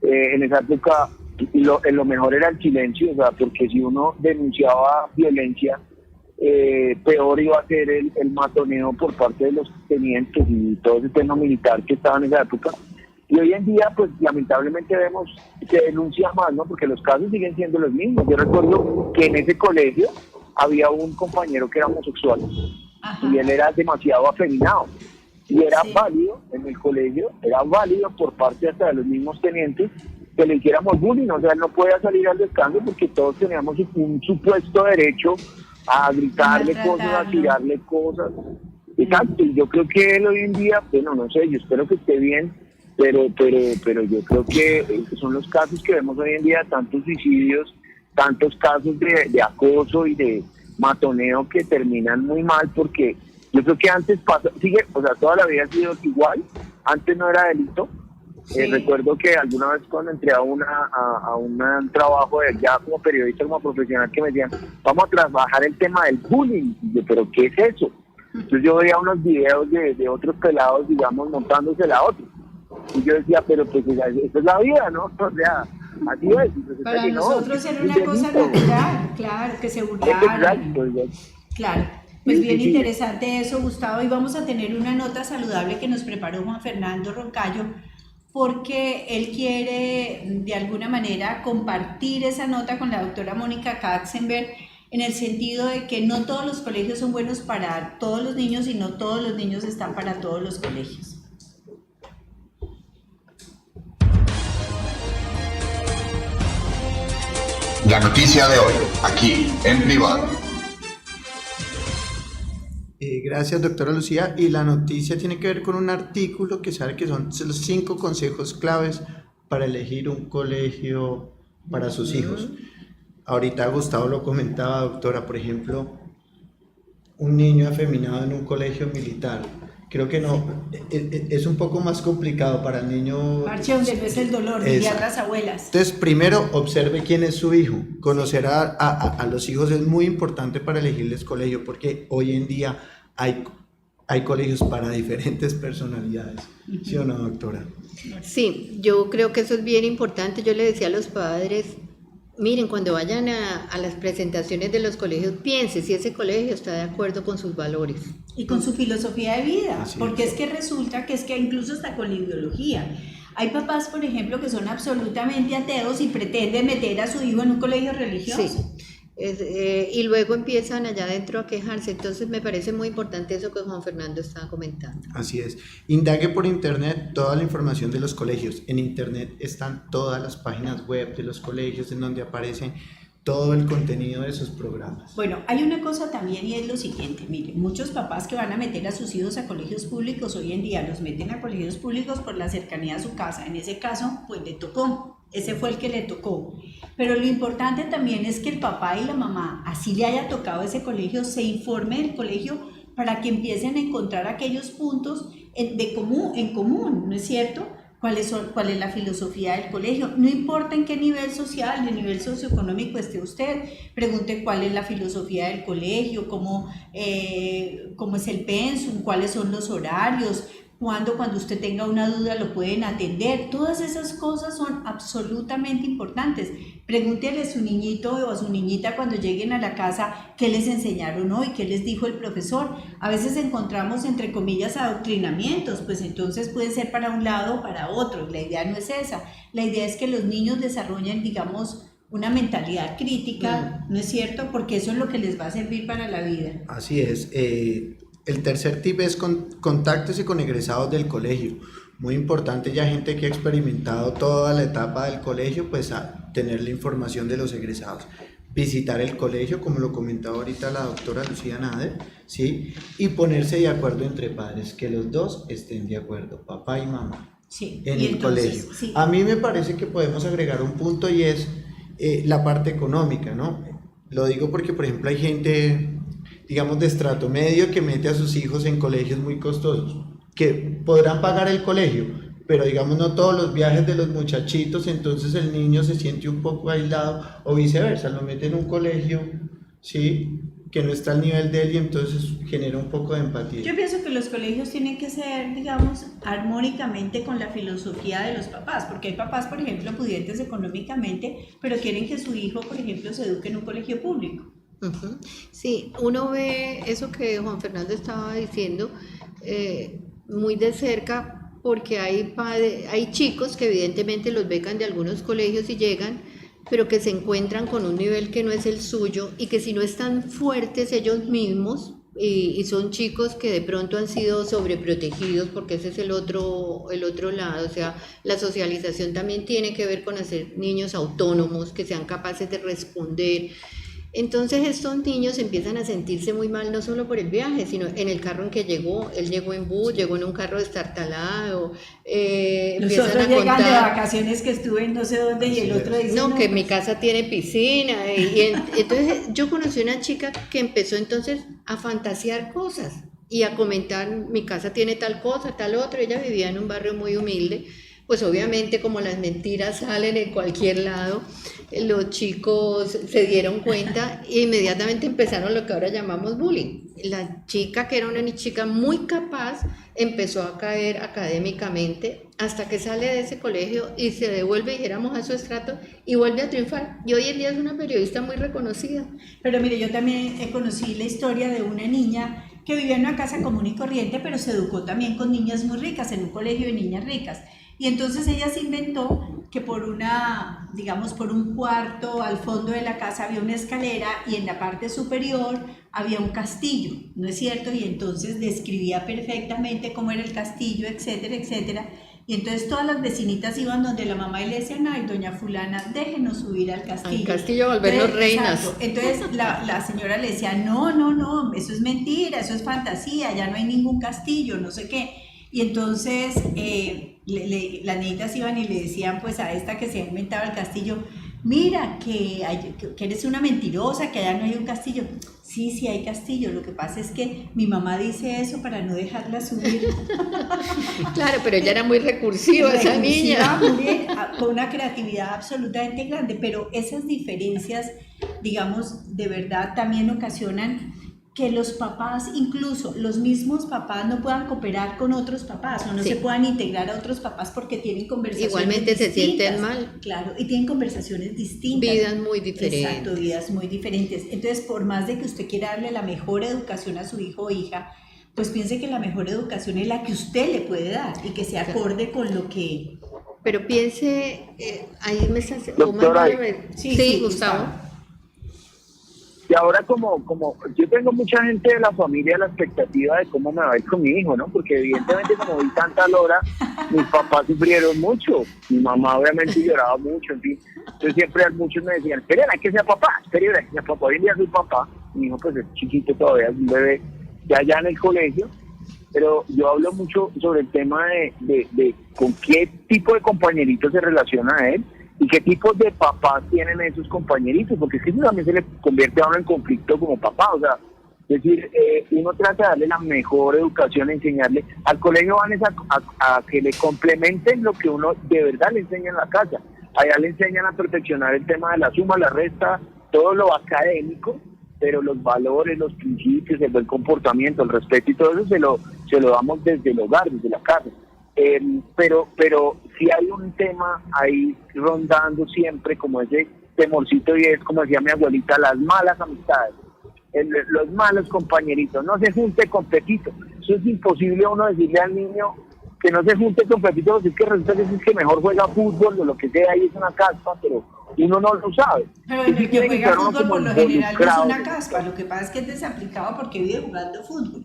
en esa época lo mejor era el silencio, o sea, porque si uno denunciaba violencia, peor iba a ser el matoneo por parte de los tenientes y todo ese tema militar que estaba en esa época. Y hoy en día, pues lamentablemente vemos que denuncia más, ¿no? Porque los casos siguen siendo los mismos. Yo recuerdo que en ese colegio había un compañero que era homosexual. Ajá. Y él era demasiado afeminado. Y era válido en el colegio, era válido por parte hasta de los mismos tenientes que le hiciéramos bullying. O sea, él no podía salir al descanso porque todos teníamos un supuesto derecho a gritarle cosas, a tirarle cosas. Exacto, y yo creo que él hoy en día, bueno, no sé, yo espero que esté bien, pero yo creo que son los casos que vemos hoy en día, tantos suicidios, tantos casos de acoso y de matoneo que terminan muy mal porque Yo creo que antes sigue, o sea, toda la vida ha sido igual, antes no era delito. Sí. Recuerdo que alguna vez cuando entré a un trabajo ya como periodista, como profesional, que me decían, vamos a trabajar el tema del bullying. Y yo, ¿pero qué es eso? Entonces yo veía unos videos de otros pelados, digamos, montándose a otros. Y yo decía, pero pues esa es la vida, ¿no? O sea, así es. Entonces, Para que nosotros no, era una cosa natural, claro, que se burlaran. Claro, pues bien interesante eso, Gustavo, y vamos a tener una nota saludable que nos preparó Juan Fernando Roncayo, porque él quiere de alguna manera compartir esa nota con la doctora Mónica Katzenberg, en el sentido de que no todos los colegios son buenos para todos los niños y no todos los niños están para todos los colegios. La noticia de hoy, aquí en privado. Gracias, doctora Lucía. Y la noticia tiene que ver con un artículo que sabe que son los 5 consejos claves para elegir un colegio para sus hijos. Ahorita Gustavo lo comentaba, doctora, por ejemplo, un niño afeminado en un colegio militar. Creo que no, es un poco más complicado para el niño. Marche donde no es el dolor, dirían las abuelas. Entonces, primero, observe quién es su hijo. Conocer a los hijos es muy importante para elegirles colegio, porque hoy en día hay colegios para diferentes personalidades. ¿Sí o no, doctora? Sí, yo creo que eso es bien importante. Yo le decía a los padres, miren, cuando vayan a las presentaciones de los colegios, piense si ese colegio está de acuerdo con sus valores. Y con su filosofía de vida, Así porque es. es que resulta que incluso hasta con la ideología. Hay papás, por ejemplo, que son absolutamente ateos y pretenden meter a su hijo en un colegio religioso. Sí. Y luego empiezan allá adentro a quejarse. Entonces me parece muy importante eso que Juan Fernando estaba comentando. Así es. Indague por internet toda la información de los colegios. En internet están todas las páginas web de los colegios en donde aparece todo el contenido de sus programas. Bueno, hay una cosa también y es lo siguiente, miren, muchos papás que van a meter a sus hijos a colegios públicos hoy en día los meten a colegios públicos por la cercanía a su casa. En ese caso, pues le tocó, ese fue el que le tocó. Pero lo importante también es que el papá y la mamá, así le haya tocado ese colegio, se informe del colegio para que empiecen a encontrar aquellos puntos en común, ¿no es cierto? ¿Cuál es la filosofía del colegio? No importa en qué nivel social, de nivel socioeconómico esté usted, pregunte cuál es la filosofía del colegio, cómo es el pensum, cuáles son los horarios, cuando usted tenga una duda lo pueden atender. Todas esas cosas son absolutamente importantes. Pregúntele a su niñito o a su niñita cuando lleguen a la casa qué les enseñaron hoy, qué les dijo el profesor. A veces encontramos, entre comillas, adoctrinamientos, pues entonces pueden ser para un lado o para otro. La idea no es esa. La idea es que los niños desarrollen, digamos, una mentalidad crítica, ¿no es cierto? Porque eso es lo que les va a servir para la vida. Así es. El tercer tip es contáctese con egresados del colegio. Muy importante, ya gente que ha experimentado toda la etapa del colegio, pues a tener la información de los egresados. Visitar el colegio, como lo comentaba ahorita la doctora Lucía Nader, ¿sí? Y ponerse de acuerdo entre padres, que los dos estén de acuerdo, papá y mamá, sí, en y el entonces, colegio. sí. A mí me parece que podemos agregar un punto y es la parte económica, ¿no? Lo digo porque, por ejemplo, hay gente, digamos, de estrato medio que mete a sus hijos en colegios muy costosos, que podrán pagar el colegio, pero digamos no todos los viajes de los muchachitos, entonces el niño se siente un poco aislado o viceversa, lo mete en un colegio, ¿sí?, que no está al nivel de él y entonces genera un poco de empatía. Yo pienso que los colegios tienen que ser, digamos, armónicamente con la filosofía de los papás, porque hay papás, por ejemplo, pudientes económicamente, pero quieren que su hijo, por ejemplo, se eduque en un colegio público. Uh-huh. Sí, uno ve eso que Juan Fernando estaba diciendo muy de cerca, porque hay chicos que evidentemente los becan de algunos colegios y llegan, pero que se encuentran con un nivel que no es el suyo y que si no están fuertes ellos mismos y son chicos que de pronto han sido sobreprotegidos, porque ese es el otro lado, o sea, la socialización también tiene que ver con hacer niños autónomos que sean capaces de responder. Entonces estos niños empiezan a sentirse muy mal, no solo por el viaje, sino en el carro en que llegó. Él llegó en bus, llegó en un carro destartalado. Nosotros llegan de vacaciones que estuve en no sé dónde y el otro dice... No, que mi casa tiene piscina. Entonces yo conocí una chica que empezó entonces a fantasear cosas. y a comentar, mi casa tiene tal cosa, tal otro. Ella vivía en un barrio muy humilde, pues obviamente como las mentiras salen en cualquier lado, los chicos se dieron cuenta e inmediatamente empezaron lo que ahora llamamos bullying. La chica, que era una chica muy capaz, empezó a caer académicamente hasta que sale de ese colegio y se devuelve, dijéramos, a su estrato y vuelve a triunfar. Y hoy en día es una periodista muy reconocida. Pero mire, yo también conocí la historia de una niña que vivía en una casa común y corriente, pero se educó también con niñas muy ricas, en un colegio de niñas ricas. Y entonces ella se inventó que por un cuarto al fondo de la casa había una escalera y en la parte superior había un castillo, ¿no es cierto? Y entonces describía perfectamente cómo era el castillo, etcétera, etcétera. Y entonces todas las vecinitas iban donde la mamá y le decían, ay, doña fulana, déjenos subir al castillo. Al castillo, volvernos reinas. Exacto. Entonces la señora le decía, no, eso es mentira, eso es fantasía, ya no hay ningún castillo, no sé qué. Y entonces las niñitas iban y le decían pues a esta que se ha inventado el castillo, mira que eres una mentirosa, que allá no hay un castillo. Sí hay castillo, lo que pasa es que mi mamá dice eso para no dejarla subir. Claro, pero ella era muy recursiva esa niña. Muy bien, con una creatividad absolutamente grande, pero esas diferencias, digamos, de verdad también ocasionan que los papás, incluso los mismos papás, no puedan cooperar con otros papás o no se puedan integrar a otros papás porque tienen conversaciones igualmente distintas. Se sienten mal. Claro, y tienen conversaciones distintas. Vidas muy diferentes. Exacto, vidas muy diferentes. Entonces, por más de que usted quiera darle la mejor educación a su hijo o hija, pues piense que la mejor educación es la que usted le puede dar y que se acorde con lo que... Pero piense, ahí me estás... Doctora, sí, Gustavo. Y ahora como yo tengo mucha gente de la familia a la expectativa de cómo me va a ir con mi hijo, ¿no? Porque evidentemente como vi tanta lora, mis papás sufrieron mucho, mi mamá obviamente lloraba mucho, en fin. Entonces siempre muchos me decían, esperen a que sea papá, hoy en día soy papá, mi hijo pues es chiquito todavía, es un bebé, ya en el colegio, pero yo hablo mucho sobre el tema de con qué tipo de compañerito se relaciona a él, y qué tipos de papás tienen esos compañeritos, porque es que eso también se le convierte a uno en conflicto como papá, o sea, es decir, uno trata de darle la mejor educación, enseñarle, al colegio van a que le complementen lo que uno de verdad le enseña en la casa, allá le enseñan a perfeccionar el tema de la suma, la resta, todo lo académico, pero los valores, los principios, el buen comportamiento, el respeto y todo eso se lo damos desde el hogar, desde la casa. Pero sí hay un tema ahí rondando siempre como ese temorcito, y es como decía mi abuelita, las malas amistades, los malos compañeritos, no se junte con Pepito. Eso es imposible uno decirle al niño que no se junte con Pepito, porque es que resulta que es que mejor juega fútbol o lo que sea, ahí es una caspa, pero uno no lo sabe. Pero el que juega fútbol por lo general no es una caspa, lo que pasa es que es desaplicado porque vive jugando fútbol.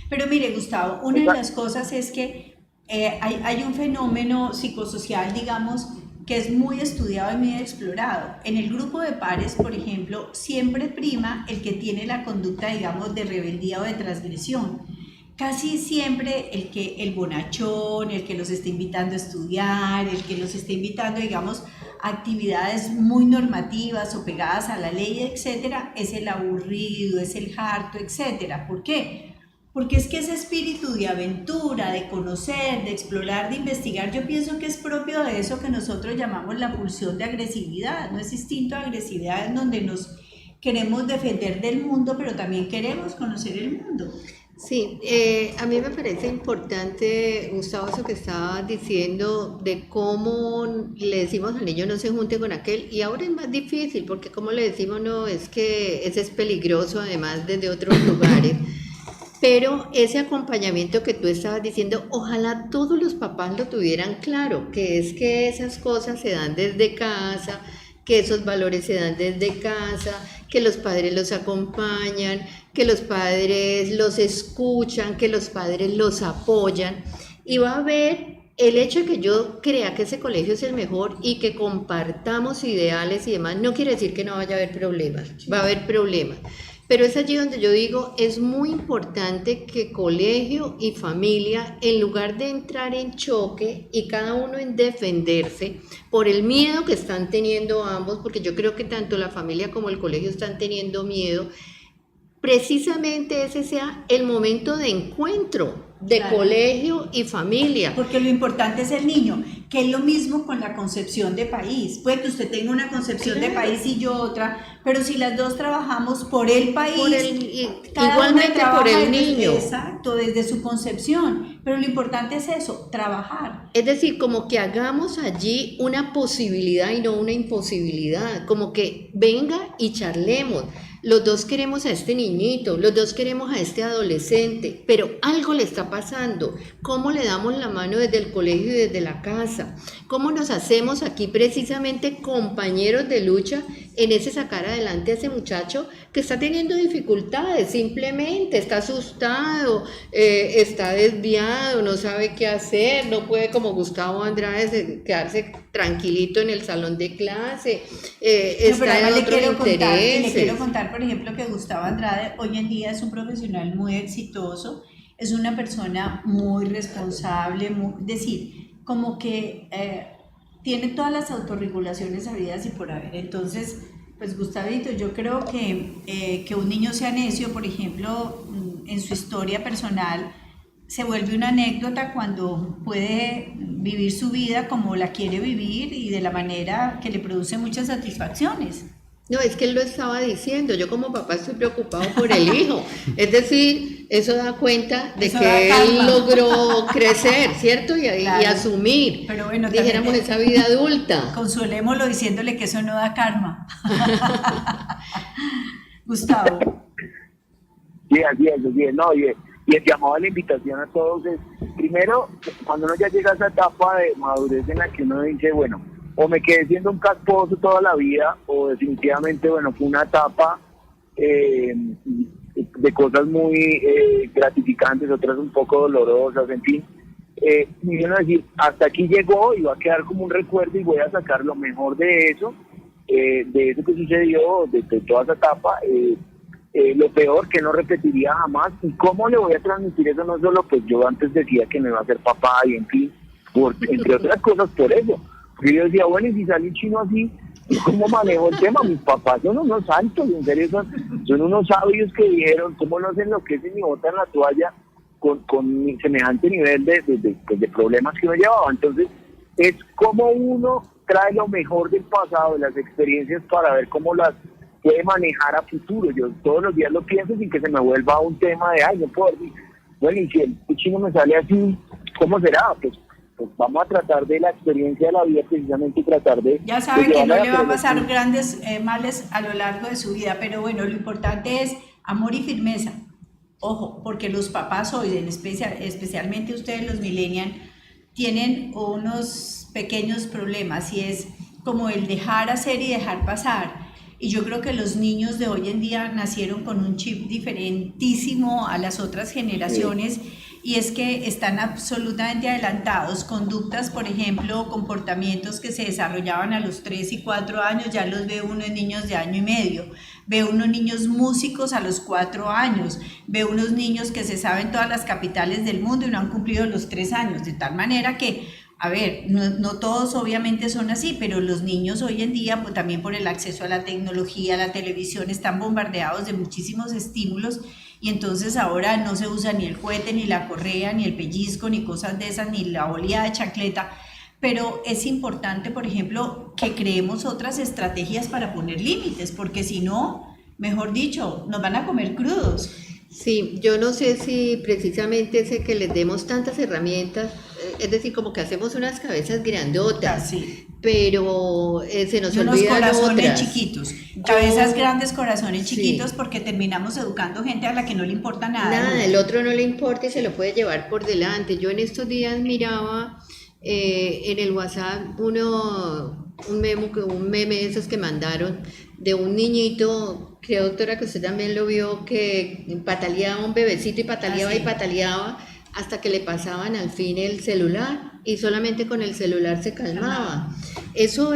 Pero mire, Gustavo, una de las cosas es que hay un fenómeno psicosocial, digamos, que es muy estudiado y muy explorado. En el grupo de pares, por ejemplo, siempre prima el que tiene la conducta, digamos, de rebeldía o de transgresión. Casi siempre el bonachón, el que los está invitando a estudiar, el que los está invitando, digamos, a actividades muy normativas o pegadas a la ley, etcétera, es el aburrido, es el harto, etcétera. ¿Por qué? Porque es que ese espíritu de aventura, de conocer, de explorar, de investigar, yo pienso que es propio de eso que nosotros llamamos la pulsión de agresividad. No es distinto a agresividad en donde nos queremos defender del mundo, pero también queremos conocer el mundo. Sí, a mí me parece importante, Gustavo, eso que estaba diciendo de cómo le decimos al niño no se junte con aquel, y ahora es más difícil porque como le decimos no, es que ese es peligroso además desde otros lugares. Pero ese acompañamiento que tú estabas diciendo, ojalá todos los papás lo tuvieran claro, que es que esas cosas se dan desde casa, que esos valores se dan desde casa, que los padres los acompañan, que los padres los escuchan, que los padres los apoyan. Y va a haber el hecho de que yo crea que ese colegio es el mejor y que compartamos ideales y demás, no quiere decir que no vaya a haber problemas, va a haber problemas. Pero es allí donde yo digo, es muy importante que colegio y familia, en lugar de entrar en choque y cada uno en defenderse por el miedo que están teniendo ambos, porque yo creo que tanto la familia como el colegio están teniendo miedo, precisamente ese sea el momento de encuentro de Claro. colegio y familia. Porque lo importante es el niño, que es lo mismo con la concepción de país. Puede que usted tenga una concepción de Claro. país y yo otra, pero si las dos trabajamos por el país, cada igualmente una trabaja por el desde- niño. Exacto, desde su concepción. Pero lo importante es eso, trabajar. Es decir, como que hagamos allí una posibilidad y no una imposibilidad, como que venga y charlemos. Los dos queremos a este niñito, los dos queremos a este adolescente, pero algo le está pasando. ¿Cómo le damos la mano desde el colegio y desde la casa? ¿Cómo nos hacemos aquí precisamente compañeros de lucha en ese sacar adelante a ese muchacho que está teniendo dificultades, simplemente está asustado, está desviado, no sabe qué hacer, no puede como Gustavo Andrade quedarse tranquilito en el salón de clase, No, pero está en además otros le intereses. quiero contar, por ejemplo, que Gustavo Andrade hoy en día es un profesional muy exitoso, es una persona muy responsable, es decir, como que tiene todas las autorregulaciones habidas y por haber. Entonces, pues Gustavito, yo creo que un niño sea necio, por ejemplo, en su historia personal, se vuelve una anécdota cuando puede vivir su vida como la quiere vivir y de la manera que le produce muchas satisfacciones. No, es que él lo estaba diciendo, yo como papá estoy preocupado por el hijo, es decir, eso da cuenta de Eso que da él calma. logró crecer, ¿cierto? Y Claro. asumir, Pero bueno, dijéramos, también esa vida adulta. consolémoslo diciéndole que eso no da karma. Gustavo, Sí, así es, no, y el llamado a la invitación a todos es, primero, cuando uno ya llega a esa etapa de madurez en la que uno dice, bueno, o me quedé siendo un casposo toda la vida, o definitivamente, bueno, fue una etapa de cosas muy gratificantes, otras un poco dolorosas, en fin, y uno decir, hasta aquí llegó y va a quedar como un recuerdo y voy a sacar lo mejor de eso que sucedió, de toda esa etapa, lo peor que no repetiría jamás. ¿Y cómo le voy a transmitir eso? No solo, pues yo antes decía que me iba a hacer papá y en fin, entre otras cosas por eso. Porque yo decía, bueno, y si sale un chino así, ¿cómo manejo el tema? Mis papás son unos santos, en serio, son unos sabios que dijeron, ¿cómo no se enloquecen ni botan la toalla con semejante nivel de problemas que uno llevaba? Entonces, es como uno trae lo mejor del pasado, de las experiencias, para ver cómo las puede manejar a futuro. Yo todos los días lo pienso sin que se me vuelva un tema de, ay, no puedo decir, bueno, y si el chino me sale así, ¿cómo será? Pues vamos a tratar de la experiencia de la vida, precisamente, y tratar de... ya sabe que no le va a pasar perfección. grandes males a lo largo de su vida, pero bueno, lo importante es amor y firmeza. Ojo, porque los papás hoy, especialmente ustedes los millennials, tienen unos pequeños problemas y es como el dejar hacer y dejar pasar. Y yo creo que los niños de hoy en día nacieron con un chip diferentísimo a las otras generaciones, y es que están absolutamente adelantados. Conductas, por ejemplo, comportamientos que se desarrollaban a los 3 y 4 años, ya los ve uno en niños de año y medio. Ve unos niños músicos a los 4 años, ve unos niños que se saben todas las capitales del mundo y no han cumplido los 3 años, de tal manera que, a ver, no todos obviamente son así, pero los niños hoy en día, pues también por el acceso a la tecnología, a la televisión, están bombardeados de muchísimos estímulos, y entonces ahora no se usa ni el cohete, ni la correa, ni el pellizco, ni cosas de esas, ni la oleada de chancleta. Pero es importante, por ejemplo, que creemos otras estrategias para poner límites, porque si no, mejor dicho, nos van a comer crudos. Sí, yo no sé si precisamente ese que les demos tantas herramientas, es decir, como que hacemos unas cabezas grandotas, Sí. pero se nos Y unos olvidan corazones otras. chiquitos, cabezas Yo- grandes, corazones Sí. chiquitos, porque terminamos educando gente a la que no le importa nada. Nada, el otro no le importa y se lo puede llevar por delante. Yo en estos días miraba en el WhatsApp un meme de esos que mandaron de un niñito, creo, doctora, que usted también lo vio, que pataleaba un bebecito y pataleaba sí. y pataleaba hasta que le pasaban al fin el celular y solamente con el celular se calmaba. Eso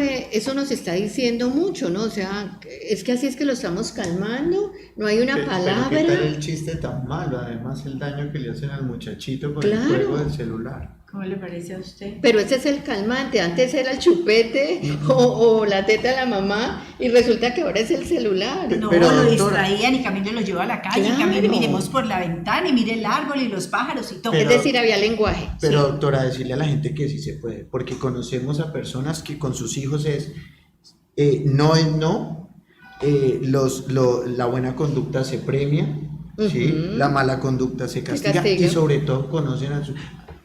nos está diciendo mucho, ¿no? O sea, es que así es que lo estamos calmando, no hay una Pero palabra. ¿qué tal el chiste tan malo? Además, el daño que le hacen al muchachito con Claro. el juego del celular. ¿Cómo le parece a usted? Pero ese es el calmante, antes era el chupete o la teta de la mamá y resulta que ahora es el celular. No, Pero, lo doctora, distraían y camine lo llevó a la calle, Claro. camine, miremos por la ventana y mire el árbol y los pájaros y todo. Es decir, había lenguaje. Pero doctora, decirle a la gente que sí se puede, porque conocemos a personas que con sus hijos es no es no, la buena conducta se premia, ¿sí? La mala conducta se castiga, y sobre todo conocen a su...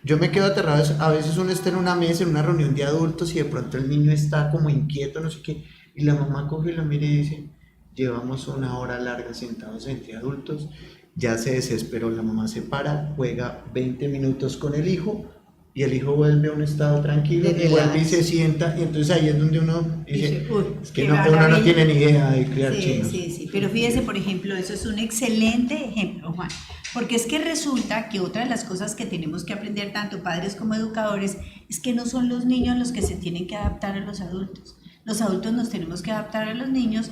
Yo me quedo aterrado, a veces uno está en una mesa, en una reunión de adultos y de pronto el niño está como inquieto, no sé qué, y la mamá coge y lo mira y dice, llevamos una hora larga sentados entre adultos, ya se desesperó, la mamá se para, juega 20 minutos con el hijo y el hijo vuelve a un estado tranquilo y vuelve y se sienta, y entonces ahí es donde uno dice, es que uno no tiene ni idea de criar chinos. Sí, pero fíjese, por ejemplo, eso es un excelente ejemplo, Juan, porque es que resulta que otra de las cosas que tenemos que aprender, tanto padres como educadores, es que no son los niños los que se tienen que adaptar a los adultos. Los adultos nos tenemos que adaptar a los niños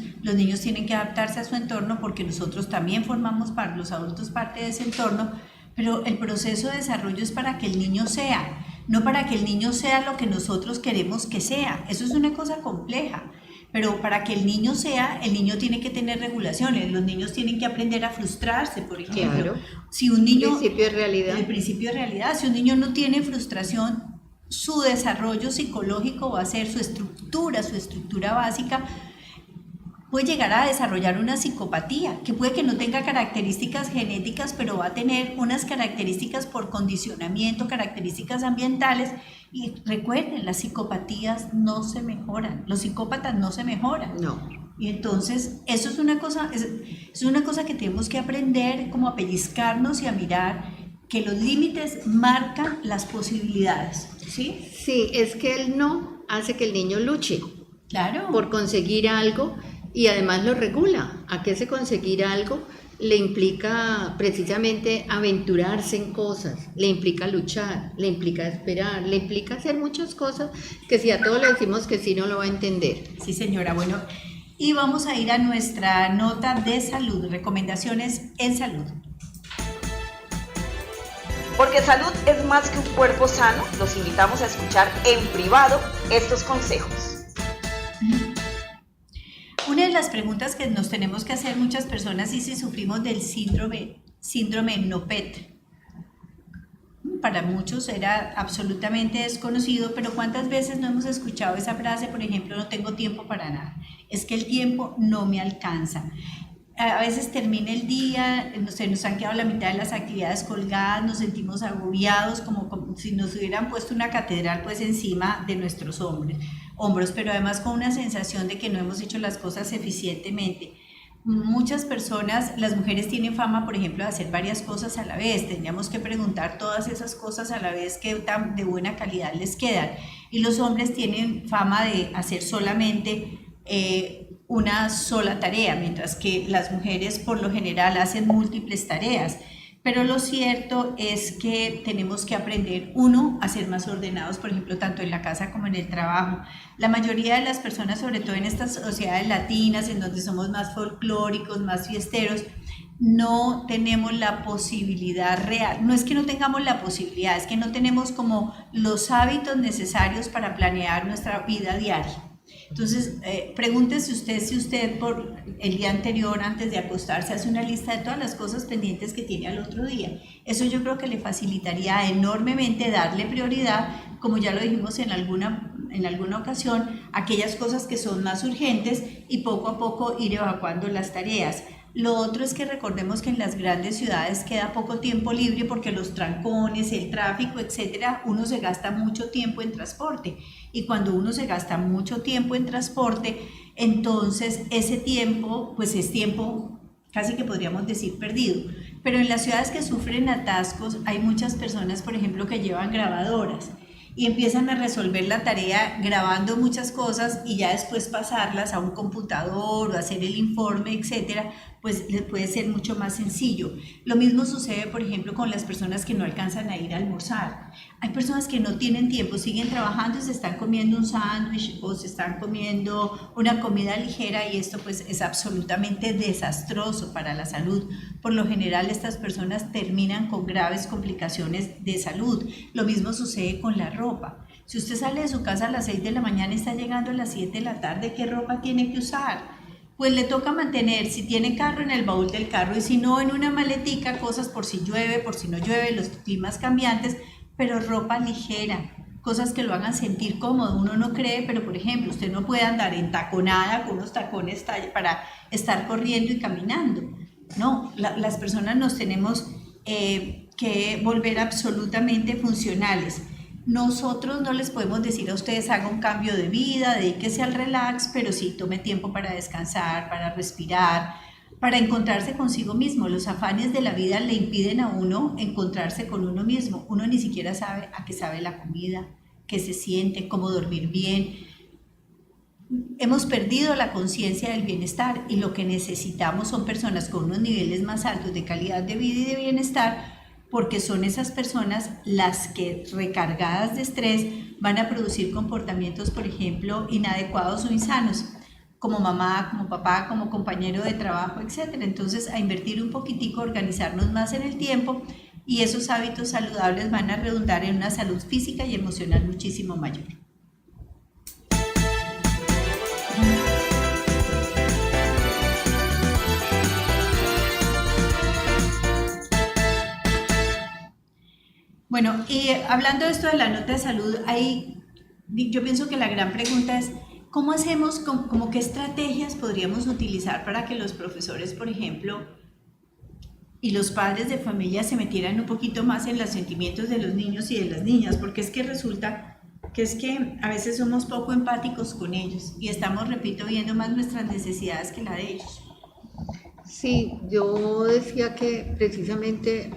tienen que adaptarse a su entorno porque nosotros también formamos parte, los adultos parte de ese entorno, pero el proceso de desarrollo es para que el niño sea, no para que el niño sea lo que nosotros queremos que sea. Eso es una cosa compleja, pero para que el niño sea, el niño tiene que tener regulaciones, los niños tienen que aprender a frustrarse, por ejemplo. Claro. Si un niño, Principio de realidad. el principio de realidad, si un niño no tiene frustración, su desarrollo psicológico va a ser su estructura básica, puede llegar a desarrollar una psicopatía, que puede que no tenga características genéticas, pero va a tener unas características por condicionamiento, características ambientales. Y recuerden, las psicopatías no se mejoran, los psicópatas no se mejoran. No. Y entonces, eso es una cosa que tenemos que aprender, como a pellizcarnos y a mirar, que los límites marcan las posibilidades, ¿sí? Sí, es que el no hace que el niño luche Claro. por conseguir algo y además lo regula. A que ese conseguir algo le implica precisamente aventurarse en cosas, le implica luchar, le implica esperar, le implica hacer muchas cosas que si a todos le decimos que sí no lo va a entender. Sí, señora. Bueno, y vamos a ir a nuestra nota de salud, recomendaciones en salud. Porque salud es más que un cuerpo sano, los invitamos a escuchar en privado estos consejos. Una de las preguntas que nos tenemos que hacer muchas personas es si sufrimos del síndrome NOPET. Para muchos era absolutamente desconocido, pero ¿cuántas veces no hemos escuchado esa frase? Por ejemplo, no tengo tiempo para nada. Es que el tiempo no me alcanza. A veces termina el día, nos han quedado la mitad de las actividades colgadas, nos sentimos agobiados, como si nos hubieran puesto una catedral pues encima de nuestros hombros, pero además con una sensación de que no hemos hecho las cosas eficientemente. Muchas personas, las mujeres tienen fama, por ejemplo, de hacer varias cosas a la vez. Tendríamos que preguntar todas esas cosas a la vez que tan de buena calidad les quedan. Y los hombres tienen fama de hacer solamente una sola tarea, mientras que las mujeres por lo general hacen múltiples tareas. Pero lo cierto es que tenemos que aprender, uno, a ser más ordenados, por ejemplo, tanto en la casa como en el trabajo. La mayoría de las personas, sobre todo en estas sociedades latinas, en donde somos más folclóricos, más fiesteros, no tenemos la posibilidad real. No es que no tengamos la posibilidad, es que no tenemos como los hábitos necesarios para planear nuestra vida diaria. Entonces, pregúntese usted si usted por el día anterior, antes de acostarse, hace una lista de todas las cosas pendientes que tiene al otro día. Eso yo creo que le facilitaría enormemente darle prioridad, como ya lo dijimos en alguna ocasión, aquellas cosas que son más urgentes y poco a poco ir evacuando las tareas. Lo otro es que recordemos que en las grandes ciudades queda poco tiempo libre porque los trancones, el tráfico, etcétera, uno se gasta mucho tiempo en transporte. Y cuando uno se gasta mucho tiempo en transporte, entonces ese tiempo, pues es tiempo casi que podríamos decir perdido. Pero en las ciudades que sufren atascos hay muchas personas, por ejemplo, que llevan grabadoras y empiezan a resolver la tarea grabando muchas cosas y ya después pasarlas a un computador o hacer el informe, etcétera, pues les puede ser mucho más sencillo. Lo mismo sucede, por ejemplo, con las personas que no alcanzan a ir a almorzar. Hay personas que no tienen tiempo, siguen trabajando y se están comiendo un sándwich o se están comiendo una comida ligera, y esto pues es absolutamente desastroso para la salud. Por lo general estas personas terminan con graves complicaciones de salud. Lo mismo sucede con la ropa. Si usted sale de su casa a las 6 de la mañana y está llegando a las 7 de la tarde, ¿qué ropa tiene que usar? Pues le toca mantener, si tiene carro, en el baúl del carro, y si no, en una maletica, cosas por si llueve, por si no llueve, los climas cambiantes, pero ropa ligera, cosas que lo hagan sentir cómodo. Uno no cree, pero por ejemplo, usted no puede andar en taconada con unos tacones para estar corriendo y caminando. No, las personas nos tenemos que volver absolutamente funcionales. Nosotros no les podemos decir a ustedes haga un cambio de vida, dedíquese al relax, pero sí tome tiempo para descansar, para respirar, para encontrarse consigo mismo. Los afanes de la vida le impiden a uno encontrarse con uno mismo. Uno ni siquiera sabe a qué sabe la comida, qué se siente, cómo dormir bien. Hemos perdido la conciencia del bienestar, y lo que necesitamos son personas con unos niveles más altos de calidad de vida y de bienestar, porque son esas personas las que, recargadas de estrés, van a producir comportamientos, por ejemplo, inadecuados o insanos, como mamá, como papá, como compañero de trabajo, etc. Entonces, a invertir un poquitico, organizarnos más en el tiempo, y esos hábitos saludables van a redundar en una salud física y emocional muchísimo mayor. Bueno, y hablando de esto de la nota de salud, yo pienso que la gran pregunta es, ¿cómo hacemos, como qué estrategias podríamos utilizar para que los profesores, por ejemplo, y los padres de familia se metieran un poquito más en los sentimientos de los niños y de las niñas? Porque es que resulta que a veces somos poco empáticos con ellos y estamos, repito, viendo más nuestras necesidades que la de ellos. Sí, yo decía que precisamente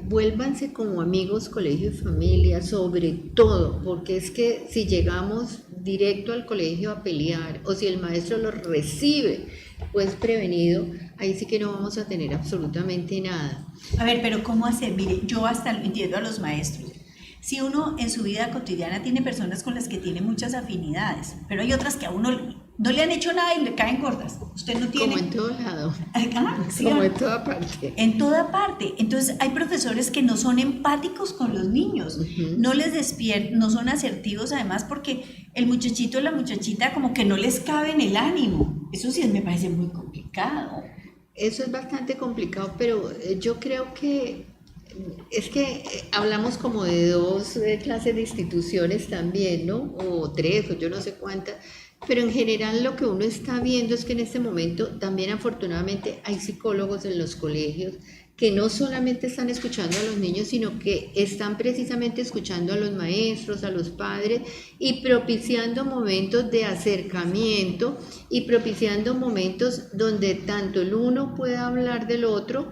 vuélvanse como amigos, colegio y familia, sobre todo, porque es que si llegamos directo al colegio a pelear, o si el maestro lo recibe pues prevenido, ahí sí que no vamos a tener absolutamente nada. A ver, pero ¿cómo hacer? Mire, yo hasta lo entiendo a los maestros. Si uno en su vida cotidiana tiene personas con las que tiene muchas afinidades, pero hay otras que a uno no le han hecho nada y le caen gordas. Usted no tiene... Como en todo lado. Sí, como en toda parte. En toda parte. Entonces hay profesores que no son empáticos con los niños, no les despiertan, no son asertivos, además, porque el muchachito o la muchachita como que no les cabe en el ánimo. Eso sí me parece muy complicado. Eso es bastante complicado, pero yo creo que es que hablamos como de dos clases de instituciones también, ¿no? O tres, o yo no sé cuántas. Pero en general lo que uno está viendo es que en este momento también afortunadamente hay psicólogos en los colegios que no solamente están escuchando a los niños, sino que están precisamente escuchando a los maestros, a los padres, y propiciando momentos de acercamiento y propiciando momentos donde tanto el uno pueda hablar del otro,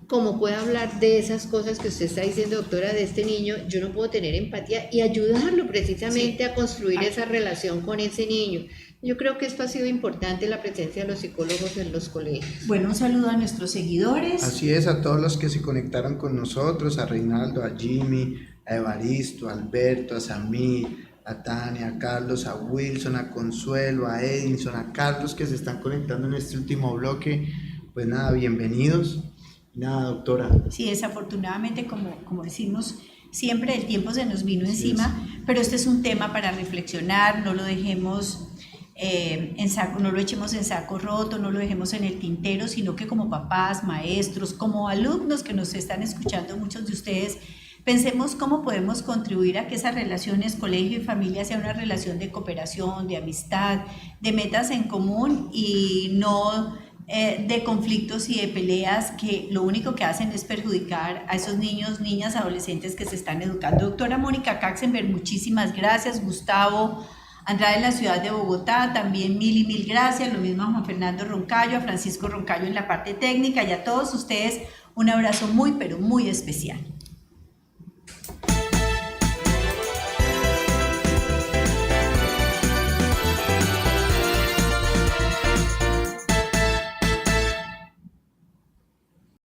como pueda hablar de esas cosas que usted está diciendo, doctora, de este niño. Yo no puedo tener empatía, y ayudarlo precisamente a construir esa relación con ese niño. Yo creo que esto ha sido importante, la presencia de los psicólogos en los colegios. Bueno, un saludo a nuestros seguidores. Así es, a todos los que se conectaron con nosotros, a Reinaldo, a Jimmy, a Evaristo, a Alberto, a Samir, a Tania, a Carlos, a Wilson, a Consuelo, a Edinson, a Carlos, que se están conectando en este último bloque. Pues nada, bienvenidos. Nada, doctora. Sí, desafortunadamente, como decimos, siempre el tiempo se nos vino encima, pero este es un tema para reflexionar, no lo dejemos no lo echemos en saco roto, no lo dejemos en el tintero, sino que como papás, maestros, como alumnos que nos están escuchando, muchos de ustedes, pensemos cómo podemos contribuir a que esas relaciones colegio y familia sea una relación de cooperación, de amistad, de metas en común, y no de conflictos y de peleas que lo único que hacen es perjudicar a esos niños, niñas, adolescentes que se están educando. Doctora Mónica Katzenberg, muchísimas gracias. Gustavo Andrade en la ciudad de Bogotá, también mil gracias. Lo mismo a Juan Fernando Roncayo, a Francisco Roncayo en la parte técnica, y a todos ustedes un abrazo muy, pero muy especial.